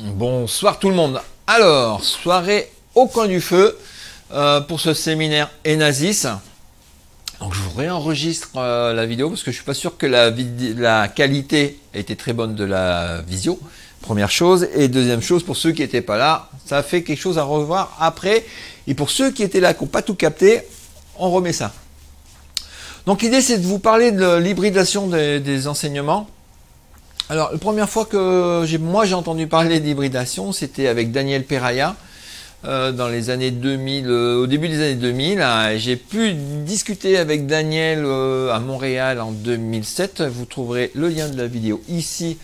Bonsoir tout le monde. Alors, soirée au coin du feu pour ce séminaire Enasis. Donc je vous réenregistre la vidéo parce que je suis pas sûr que la qualité a été très bonne de la visio. Première chose. Et deuxième chose, pour ceux qui n'étaient pas là, ça fait quelque chose à revoir après. Et pour ceux qui étaient là, qui n'ont pas tout capté, on remet ça. Donc l'idée c'est de vous parler de l'hybridation des enseignements. Alors, la première fois que j'ai entendu parler d'hybridation, c'était avec Daniel Peraya dans les années 2000, au début des années 2000. J'ai pu discuter avec Daniel à Montréal en 2007. Vous trouverez le lien de la vidéo ici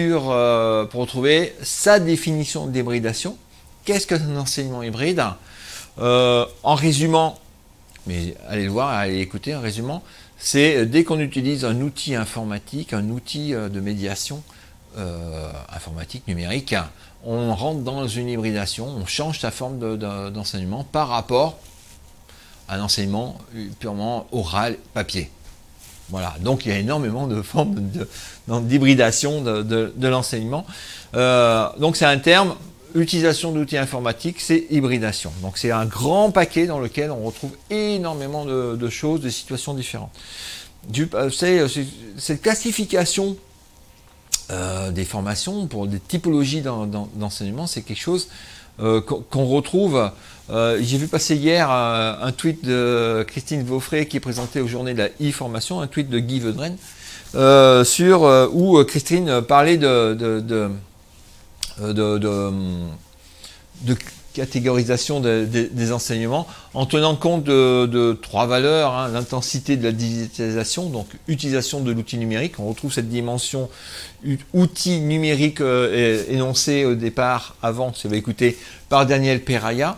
pour retrouver sa définition d'hybridation. Qu'est-ce qu'un enseignement hybride? En résumant, mais allez le voir, allez écouter en résumant, c'est dès qu'on utilise un outil informatique, un outil de médiation informatique, numérique, on rentre dans une hybridation, on change sa forme d'enseignement par rapport à un enseignement purement oral, papier. Voilà, donc il y a énormément de formes d'hybridation de l'enseignement. Donc c'est un terme. Utilisation d'outils informatiques, c'est hybridation. Donc c'est un grand paquet dans lequel on retrouve énormément de choses, de situations différentes. Cette classification des formations pour des typologies d'enseignement, c'est quelque chose qu'on retrouve. J'ai vu passer hier un tweet de Christine Vaufré qui est présentée aux journées de la e-formation, un tweet de Guy Vedren, où Christine parlait de catégorisation des enseignements en tenant compte de trois valeurs, l'intensité de la digitalisation, donc utilisation de l'outil numérique. On retrouve cette dimension outil numérique énoncée au départ, avant, si vous avez écouté, par Daniel Peraya,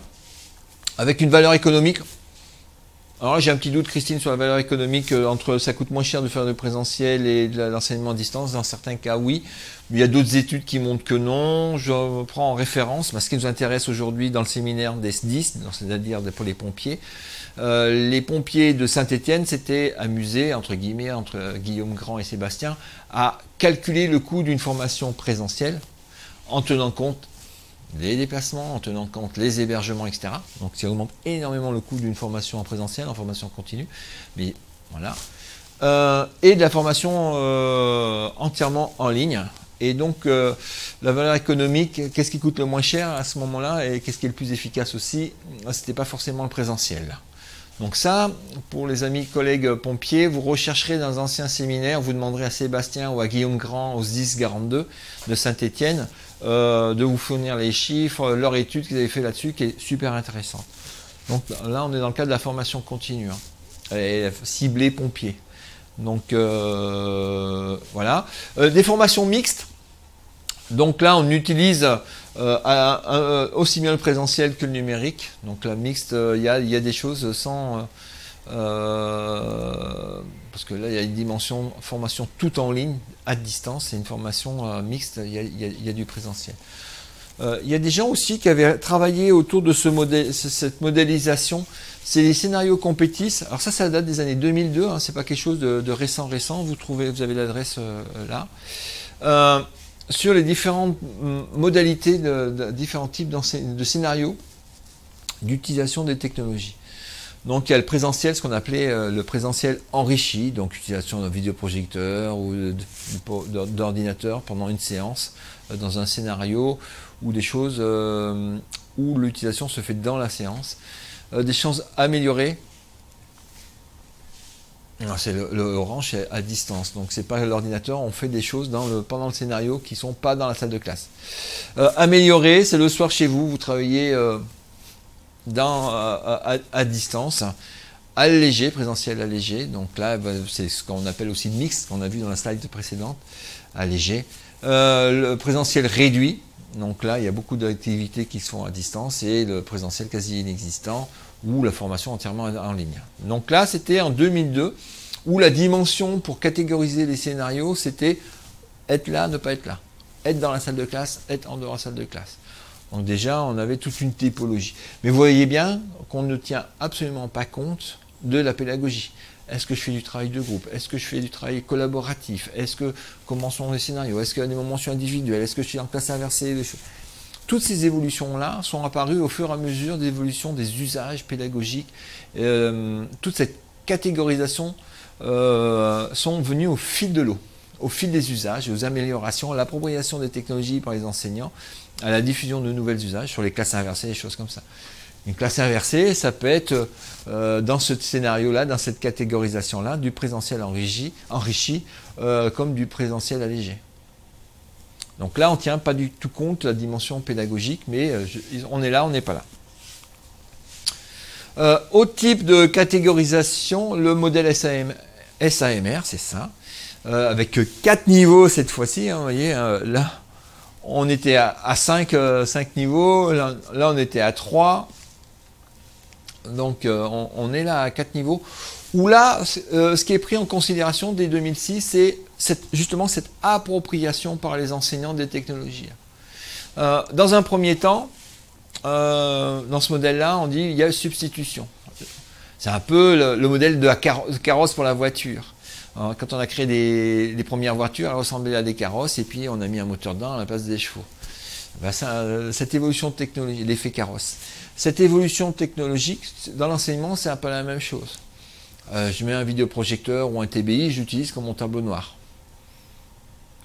avec une valeur économique. Alors là, j'ai un petit doute, Christine, sur la valeur économique, entre ça coûte moins cher de faire du présentiel et de l'enseignement à distance. Dans certains cas, oui. Il y a d'autres études qui montrent que non. Je prends en référence, ce qui nous intéresse aujourd'hui dans le séminaire des SDIS, c'est-à-dire pour les pompiers. Les pompiers de Saint-Étienne s'étaient amusés, entre guillemets, entre Guillaume Grand et Sébastien, à calculer le coût d'une formation présentielle en tenant compte les déplacements, en tenant compte les hébergements, etc. Donc ça augmente énormément le coût d'une formation en présentiel, en formation continue. Mais voilà. Et de la formation entièrement en ligne. Et donc la valeur économique, qu'est-ce qui coûte le moins cher à ce moment-là et qu'est-ce qui est le plus efficace aussi? C'était pas forcément le présentiel. Donc ça, pour les amis collègues pompiers, vous rechercherez dans un ancien séminaire, vous demanderez à Sébastien ou à Guillaume Grand, au SDIS 42 de Saint-Étienne, de vous fournir les chiffres, leur étude qu'ils avaient fait là-dessus, qui est super intéressante. Donc là, on est dans le cadre de la formation continue, et ciblée pompiers. Donc voilà. Des formations mixtes. Donc là, on utilise aussi bien le présentiel que le numérique. Donc la mixte, il y a des choses sans... parce que là, il y a une dimension formation tout en ligne, à distance. C'est une formation mixte, il y a du présentiel. Il y a des gens aussi qui avaient travaillé autour de cette modélisation. C'est les scénarios compétitifs. Alors ça date des années 2002. C'est pas quelque chose de récent. Vous avez l'adresse là. Sur les différentes modalités de différents types de scénarios d'utilisation des technologies. Donc il y a le présentiel, ce qu'on appelait le présentiel enrichi, donc utilisation d'un vidéoprojecteur ou d'ordinateur pendant une séance, dans un scénario, ou des choses où l'utilisation se fait dans la séance. Des choses améliorées. C'est le orange, c'est à distance, donc c'est pas l'ordinateur, on fait des choses pendant le scénario qui sont pas dans la salle de classe. Amélioré, c'est le soir chez vous, vous travaillez à distance. Allégé, présentiel allégé, donc là c'est ce qu'on appelle aussi le mix, qu'on a vu dans la slide précédente, allégé. Le présentiel réduit, donc là il y a beaucoup d'activités qui se font à distance, et le présentiel quasi inexistant, ou la formation entièrement en ligne. Donc là, c'était en 2002, où la dimension pour catégoriser les scénarios, c'était être là, ne pas être là. Être dans la salle de classe, être en dehors de la salle de classe. Donc déjà, on avait toute une typologie. Mais vous voyez bien qu'on ne tient absolument pas compte de la pédagogie. Est-ce que je fais du travail de groupe? Est-ce que je fais du travail collaboratif? Comment sont les scénarios? Est-ce qu'il y a des moments sur individuels? Est-ce que je suis en classe inversée? Toutes ces évolutions-là sont apparues au fur et à mesure de l'évolution des usages pédagogiques. Toute cette catégorisation sont venues au fil de l'eau, au fil des usages, aux améliorations, à l'appropriation des technologies par les enseignants, à la diffusion de nouveaux usages sur les classes inversées, des choses comme ça. Une classe inversée, ça peut être dans ce scénario-là, dans cette catégorisation-là, du présentiel enrichi comme du présentiel allégé. Donc là, on ne tient pas du tout compte de la dimension pédagogique, mais on est là, on n'est pas là. Autre type de catégorisation, le modèle SAMR, c'est ça, avec 4 niveaux cette fois-ci, hein, vous voyez, là, on était à 5 niveaux, là, on était à 3, donc on est là à 4 niveaux, où là, ce qui est pris en considération dès 2006, c'est justement cette appropriation par les enseignants des technologies. Dans un premier temps, dans ce modèle-là, on dit il y a substitution. C'est un peu le modèle de la carrosse pour la voiture. Alors, quand on a créé les premières voitures, elles ressemblaient à des carrosses, et puis on a mis un moteur dedans à la place des chevaux. Ben cette évolution de technologie, l'effet carrosse. Cette évolution technologique, dans l'enseignement, c'est un peu la même chose. Je mets un vidéoprojecteur ou un TBI, j'utilise comme mon tableau noir.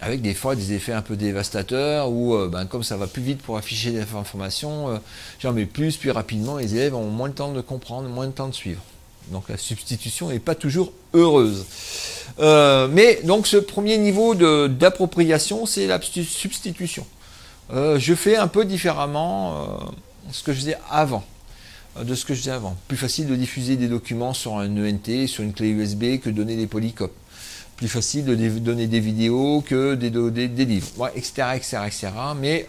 Avec des fois des effets un peu dévastateurs, où comme ça va plus vite pour afficher des informations, j'en mets plus rapidement, les élèves ont moins de temps de comprendre, moins de temps de suivre. Donc la substitution n'est pas toujours heureuse. Mais donc ce premier niveau d'appropriation, c'est la substitution. Je fais un peu différemment ce que je faisais avant. Plus facile de diffuser des documents sur un ENT, sur une clé USB, que de donner des polycopes. Plus facile de donner des vidéos que des livres, ouais, etc., etc., etc. Mais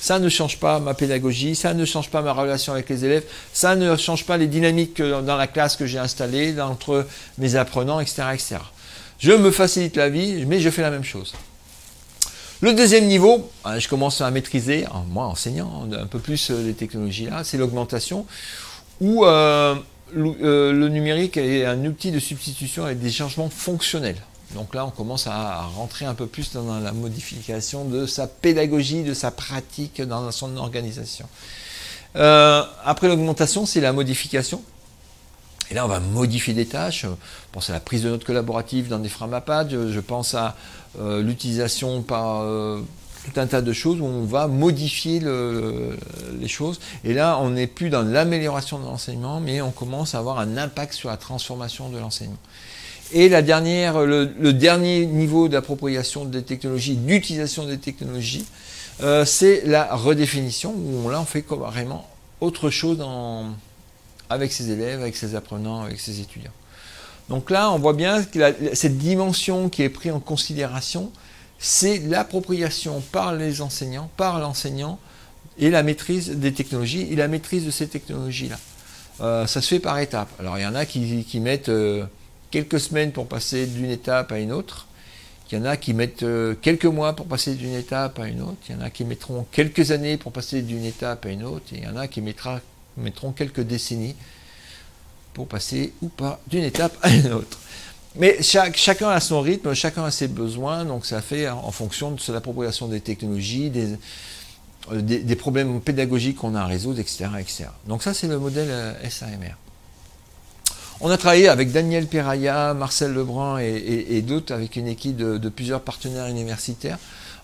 ça ne change pas ma pédagogie, ça ne change pas ma relation avec les élèves, ça ne change pas les dynamiques dans la classe que j'ai installées entre mes apprenants, etc., etc. Je me facilite la vie, mais je fais la même chose. Le deuxième niveau, je commence à maîtriser, moi enseignant, un peu plus les technologies là, c'est l'augmentation, où le numérique est un outil de substitution avec des changements fonctionnels. Donc là, on commence à rentrer un peu plus dans la modification de sa pédagogie, de sa pratique dans son organisation. Après l'augmentation, c'est la modification. Et là, on va modifier des tâches. Je pense à la prise de notes collaborative dans des Framapads. Je pense à l'utilisation par tout un tas de choses où on va modifier les choses. Et là, on n'est plus dans l'amélioration de l'enseignement, mais on commence à avoir un impact sur la transformation de l'enseignement. Et le dernier niveau d'appropriation des technologies, d'utilisation des technologies, c'est la redéfinition, où là, on fait carrément autre chose avec ses élèves, avec ses apprenants, avec ses étudiants. Donc là, on voit bien que cette dimension qui est prise en considération, c'est l'appropriation par les enseignants, par l'enseignant, et la maîtrise des technologies, et la maîtrise de ces technologies-là. Ça se fait par étapes. Alors, il y en a qui mettent quelques semaines pour passer d'une étape à une autre. Il y en a qui mettent quelques mois pour passer d'une étape à une autre. Il y en a qui mettront quelques années pour passer d'une étape à une autre. Et il y en a qui mettront quelques décennies pour passer ou pas d'une étape à une autre. Mais chacun a son rythme, chacun a ses besoins, donc ça fait en fonction de l'appropriation des technologies, des problèmes pédagogiques qu'on a à résoudre, etc., etc. Donc ça, c'est le modèle SAMR. On a travaillé avec Daniel Peraya, Marcel Lebrun et d'autres, avec une équipe de plusieurs partenaires universitaires,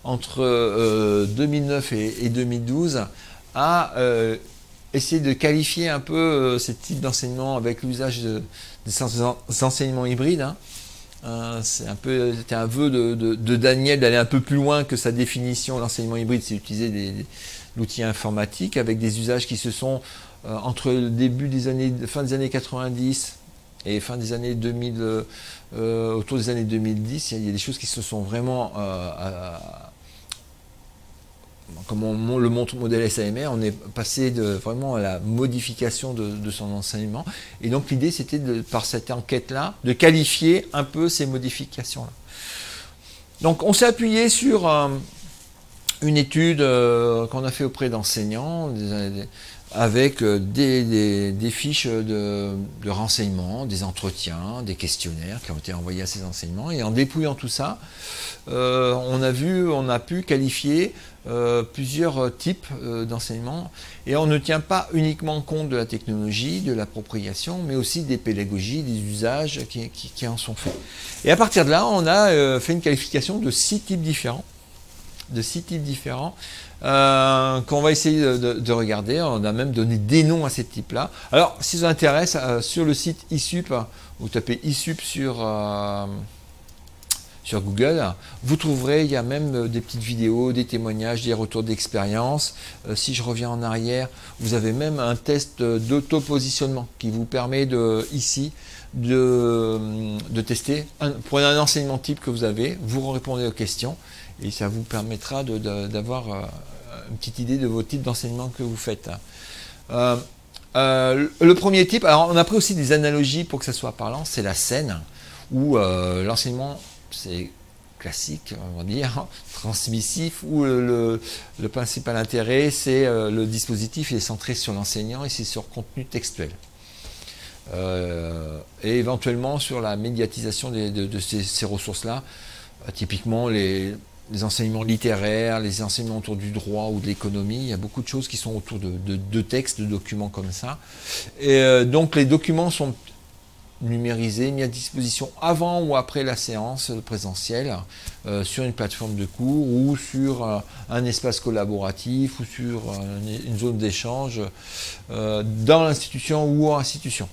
entre 2009 et 2012, à essayer de qualifier un peu ces types d'enseignement avec l'usage des enseignements hybrides. C'était un vœu de Daniel d'aller un peu plus loin que sa définition. L'enseignement hybride, c'est utiliser l'outil informatique avec des usages qui se sont entre le fin des années 90 et fin des années 2000, autour des années 2010, il y a des choses qui se sont vraiment comme le montre modèle SAMR, on est passé vraiment à la modification de son enseignement. Et donc l'idée, c'était, par cette enquête-là, de qualifier un peu ces modifications-là. Donc on s'est appuyé sur une étude qu'on a fait auprès d'enseignants, avec des fiches de renseignements, des entretiens, des questionnaires qui ont été envoyés à ces enseignements. Et en dépouillant tout ça, on a pu qualifier plusieurs types d'enseignements. Et on ne tient pas uniquement compte de la technologie, de l'appropriation, mais aussi des pédagogies, des usages qui en sont faits. Et à partir de là, on a fait une qualification de 6 types différents. Qu'on va essayer de regarder. On a même donné des noms à ces types-là. Alors, si ça vous intéresse, sur le site ISUP, vous tapez ISUP sur Google, vous trouverez, il y a même des petites vidéos, des témoignages, des retours d'expérience. Si je reviens en arrière, vous avez même un test d'auto-positionnement qui vous permet de tester. Prenez un enseignement type que vous avez, vous répondez aux questions et ça vous permettra d'avoir une petite idée de vos types d'enseignement que vous faites. Le premier type, alors on a pris aussi des analogies pour que ça soit parlant, c'est la scène, où l'enseignement, c'est classique, on va dire, transmissif, où le principal intérêt, c'est le dispositif, il est centré sur l'enseignant et c'est sur contenu textuel. Et éventuellement sur la médiatisation de ces ressources-là, typiquement les enseignements littéraires, les enseignements autour du droit ou de l'économie, il y a beaucoup de choses qui sont autour de textes, de documents comme ça. Et donc les documents sont numérisés, mis à disposition avant ou après la séance présentielle, sur une plateforme de cours ou sur un espace collaboratif ou sur une zone d'échange dans l'institution ou en institution.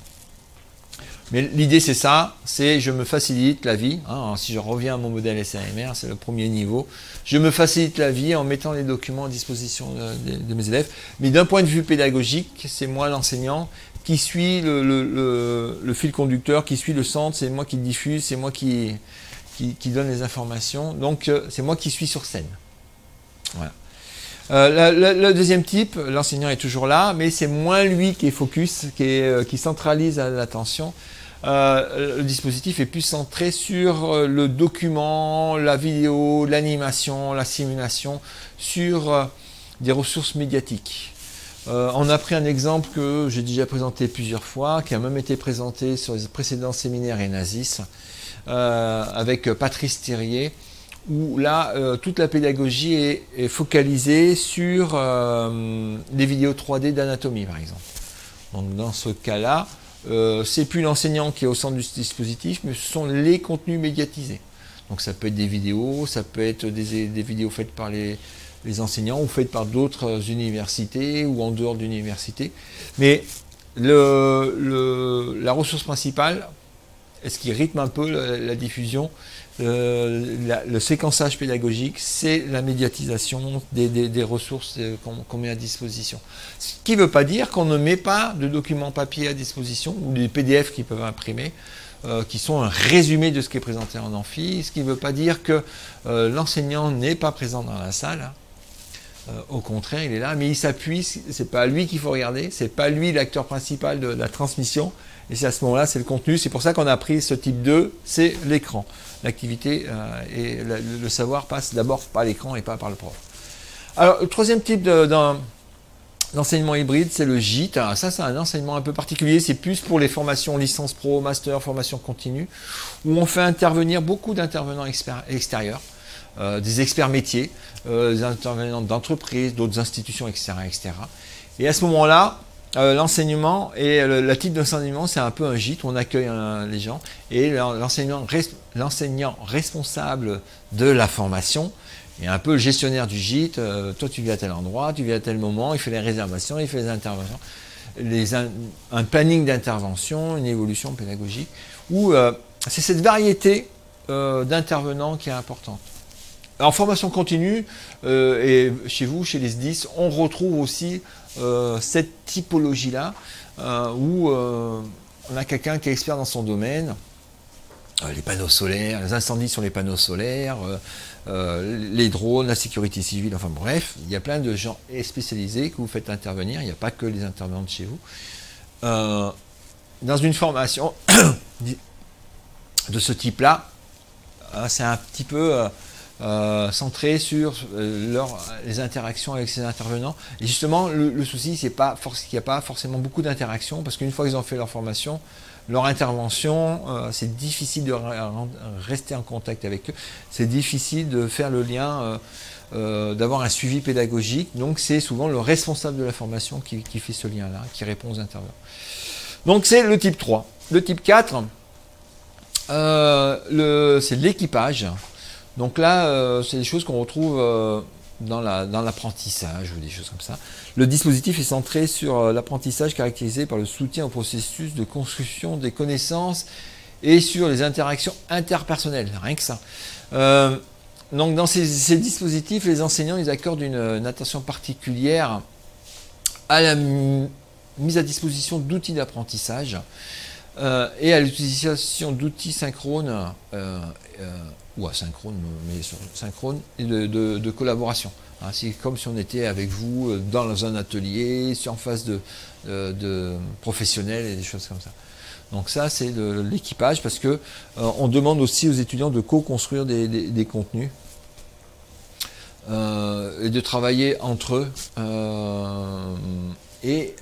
Mais l'idée c'est ça, c'est je me facilite la vie, hein, si je reviens à mon modèle SAMR, c'est le premier niveau, je me facilite la vie en mettant les documents à disposition de mes élèves, mais d'un point de vue pédagogique, c'est moi l'enseignant qui suis le fil conducteur, qui suit le centre, c'est moi qui diffuse, c'est moi qui donne les informations, donc c'est moi qui suis sur scène. Voilà. Le deuxième type, l'enseignant est toujours là, mais c'est moins lui qui est focus, qui centralise l'attention. Le dispositif est plus centré sur le document, la vidéo, l'animation, la simulation, sur des ressources médiatiques. On a pris un exemple que j'ai déjà présenté plusieurs fois, qui a même été présenté sur les précédents séminaires ENASIS, avec Patrice Thirier, où là, toute la pédagogie est focalisée sur des vidéos 3D d'anatomie, par exemple. Donc dans ce cas-là, c'est plus l'enseignant qui est au centre du dispositif, mais ce sont les contenus médiatisés. Donc ça peut être des vidéos, ça peut être des vidéos faites par les enseignants ou faites par d'autres universités ou en dehors d'universités. Mais la ressource principale, et ce qui rythme un peu la diffusion, le séquençage pédagogique, c'est la médiatisation des ressources qu'on met à disposition. Ce qui ne veut pas dire qu'on ne met pas de documents papier à disposition ou des PDF qui peuvent imprimer, qui sont un résumé de ce qui est présenté en amphi, ce qui ne veut pas dire que l'enseignant n'est pas présent dans la salle. Au contraire, il est là, mais il s'appuie, c'est pas lui qu'il faut regarder, c'est pas lui l'acteur principal de la transmission, et c'est à ce moment-là, c'est le contenu, c'est pour ça qu'on a pris ce type 2, c'est l'écran. L'activité et le savoir passe d'abord par l'écran et pas par le prof. Alors, le troisième type d'enseignement hybride, c'est le gîte. Alors, ça, c'est un enseignement un peu particulier, c'est plus pour les formations licence pro, master, formation continue, où on fait intervenir beaucoup d'intervenants extérieurs, des experts métiers, des intervenants d'entreprises, d'autres institutions, etc., etc. Et à ce moment-là, l'enseignement et le type d'enseignement, c'est un peu un gîte où on accueille les gens et l'enseignant responsable de la formation est un peu le gestionnaire du gîte. Toi, tu viens à tel endroit, tu viens à tel moment, il fait les réservations, il fait les interventions, un planning d'intervention, une évolution pédagogique où c'est cette variété d'intervenants qui est importante. En formation continue, et chez vous, chez les SDIS, on retrouve aussi cette typologie-là, où on a quelqu'un qui est expert dans son domaine, les panneaux solaires, les incendies sur les panneaux solaires, les drones, la sécurité civile, enfin bref, il y a plein de gens spécialisés que vous faites intervenir, il n'y a pas que les intervenants de chez vous. Dans une formation de ce type-là, c'est un petit peu centré sur les interactions avec ces intervenants. Et justement, le souci, c'est qu'il n'y a pas forcément beaucoup d'interactions, parce qu'une fois qu'ils ont fait leur formation, leur intervention, c'est difficile de rester en contact avec eux, c'est difficile de faire le lien, d'avoir un suivi pédagogique, donc c'est souvent le responsable de la formation qui fait ce lien-là, qui répond aux intervenants. Donc c'est le type 3. Le type 4, c'est l'équipage. Donc là, c'est des choses qu'on retrouve dans l'apprentissage ou des choses comme ça. Le dispositif est centré sur l'apprentissage caractérisé par le soutien au processus de construction des connaissances et sur les interactions interpersonnelles, rien que ça. Donc dans ces dispositifs, les enseignants ils accordent une attention particulière à la mise à disposition d'outils d'apprentissage et à l'utilisation d'outils synchrones ou asynchrones, mais synchrones et de collaboration. Hein, c'est comme si on était avec vous dans un atelier, en face de professionnels et des choses comme ça. Donc ça, c'est l'équipage, parce que on demande aussi aux étudiants de co-construire des contenus et de travailler entre eux. Et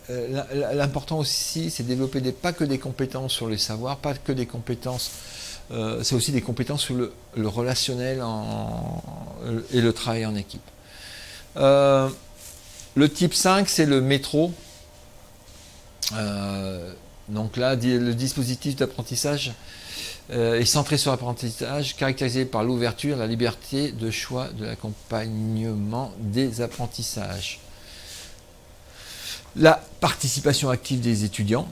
l'important aussi, c'est de développer pas que des compétences sur les savoirs, pas que des compétences, c'est aussi des compétences sur le relationnel et le travail en équipe. Le type 5, c'est le métro. Donc là, le dispositif d'apprentissage est centré sur l'apprentissage, caractérisé par l'ouverture, la liberté de choix de l'accompagnement des apprentissages. La participation active des étudiants,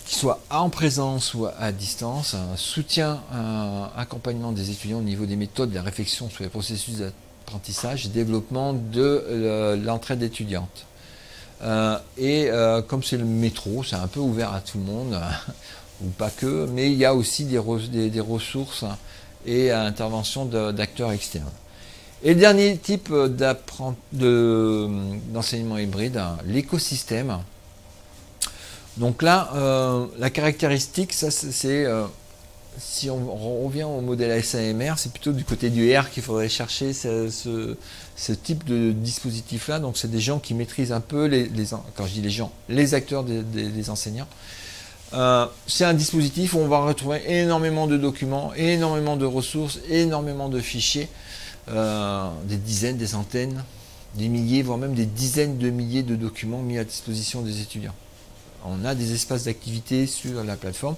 qu'ils soient en présence ou à distance, un soutien, un accompagnement des étudiants au niveau des méthodes, de la réflexion sur les processus d'apprentissage et développement de l'entraide étudiante. Comme c'est le métro, c'est un peu ouvert à tout le monde, ou pas que, mais il y a aussi des ressources et intervention d'acteurs externes. Et le dernier type d'enseignement hybride, l'écosystème. Donc là, la caractéristique, ça c'est si on revient au modèle SAMR, c'est plutôt du côté du R qu'il faudrait chercher ce type de dispositif-là. Donc c'est des gens qui maîtrisent un peu, quand je dis les gens, les acteurs des enseignants. C'est un dispositif où on va retrouver énormément de documents, énormément de ressources, énormément de fichiers, des dizaines, des centaines, des milliers, voire même des dizaines de milliers de documents mis à disposition des étudiants. On a des espaces d'activité sur la plateforme.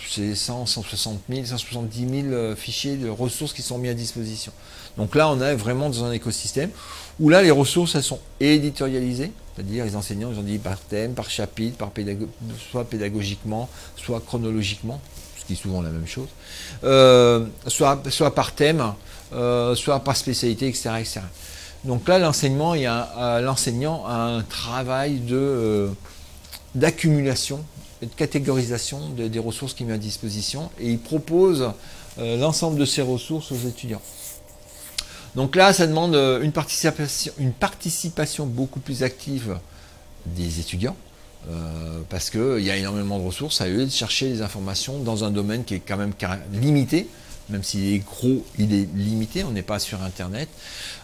C'est 160 000, 170 000 fichiers de ressources qui sont mis à disposition. Donc là, on est vraiment dans un écosystème où là, les ressources, elles sont éditorialisées, c'est-à-dire les enseignants, ils ont dit par thème, par chapitre, soit pédagogiquement, soit chronologiquement, ce qui est souvent la même chose, soit par thème, soit par spécialité, etc., etc. Donc là, l'enseignant a un travail d'accumulation et de catégorisation des ressources qu'il met à disposition, et il propose l'ensemble de ces ressources aux étudiants. Donc là, ça demande une participation beaucoup plus active des étudiants, parce qu'il y a énormément de ressources à eux de chercher les informations dans un domaine qui est quand même limité. Même s'il est gros, il est limité, on n'est pas sur Internet.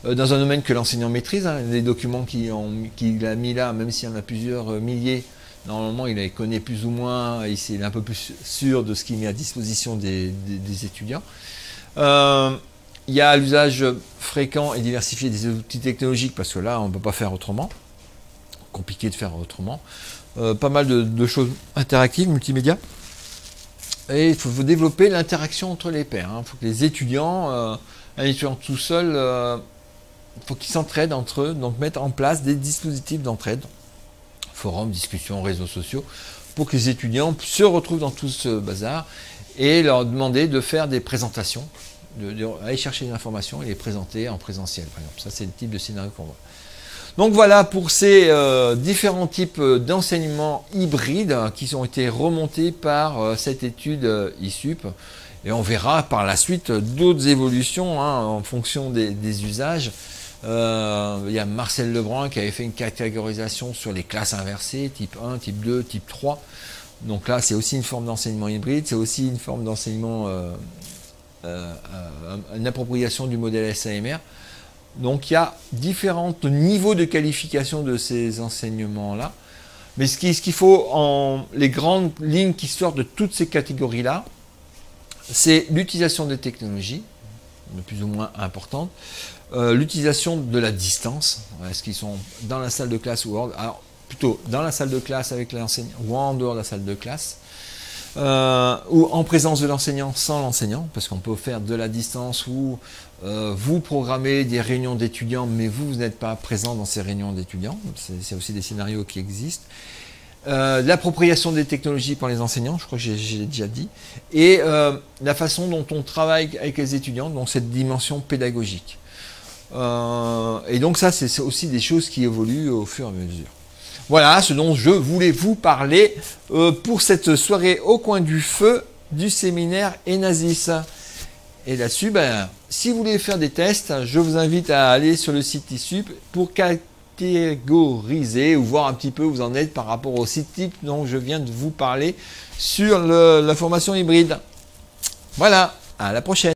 Dans un domaine que l'enseignant maîtrise, hein, les documents qu'il a mis là, même s'il y en a plusieurs milliers, normalement il les connaît plus ou moins, et il est un peu plus sûr de ce qu'il met à disposition des étudiants. Il y a l'usage fréquent et diversifié des outils technologiques, parce que là on ne peut pas faire autrement, compliqué de faire autrement. Pas mal de choses interactives, multimédia. Et il faut développer l'interaction entre les pairs. Il faut que les étudiants, un étudiant tout seul, il faut qu'ils s'entraident entre eux, donc mettre en place des dispositifs d'entraide, forums, discussions, réseaux sociaux, pour que les étudiants se retrouvent dans tout ce bazar et leur demander de faire des présentations, d'aller chercher des informations et les présenter en présentiel, par exemple. Ça, c'est le type de scénario qu'on voit. Donc voilà pour ces différents types d'enseignements hybrides qui ont été remontés par cette étude ISUP. Et on verra par la suite d'autres évolutions en fonction des usages. Il y a Marcel Lebrun qui avait fait une catégorisation sur les classes inversées, type 1, type 2, type 3. Donc là, c'est aussi une forme d'enseignement hybride, c'est aussi une forme d'enseignement une appropriation du modèle SAMR. Donc il y a différents niveaux de qualification de ces enseignements-là. Mais ce qu'il faut, les grandes lignes qui sortent de toutes ces catégories-là, c'est l'utilisation des technologies, de plus ou moins importantes, l'utilisation de la distance, est-ce qu'ils sont dans la salle de classe ou hors, alors plutôt dans la salle de classe avec l'enseignant ou en dehors de la salle de classe, ou en présence de l'enseignant sans l'enseignant, parce qu'on peut faire de la distance ou vous programmez des réunions d'étudiants, mais vous n'êtes pas présent dans ces réunions d'étudiants. C'est aussi des scénarios qui existent. L'appropriation des technologies par les enseignants, je crois que j'ai déjà dit, et la façon dont on travaille avec les étudiants, donc cette dimension pédagogique. Et donc ça, c'est aussi des choses qui évoluent au fur et à mesure. Voilà ce dont je voulais vous parler pour cette soirée au coin du feu du séminaire Enasis. Et là-dessus, ben, si vous voulez faire des tests, je vous invite à aller sur le site ISUP pour catégoriser ou voir un petit peu où vous en êtes par rapport au site type dont je viens de vous parler sur la formation hybride. Voilà, à la prochaine.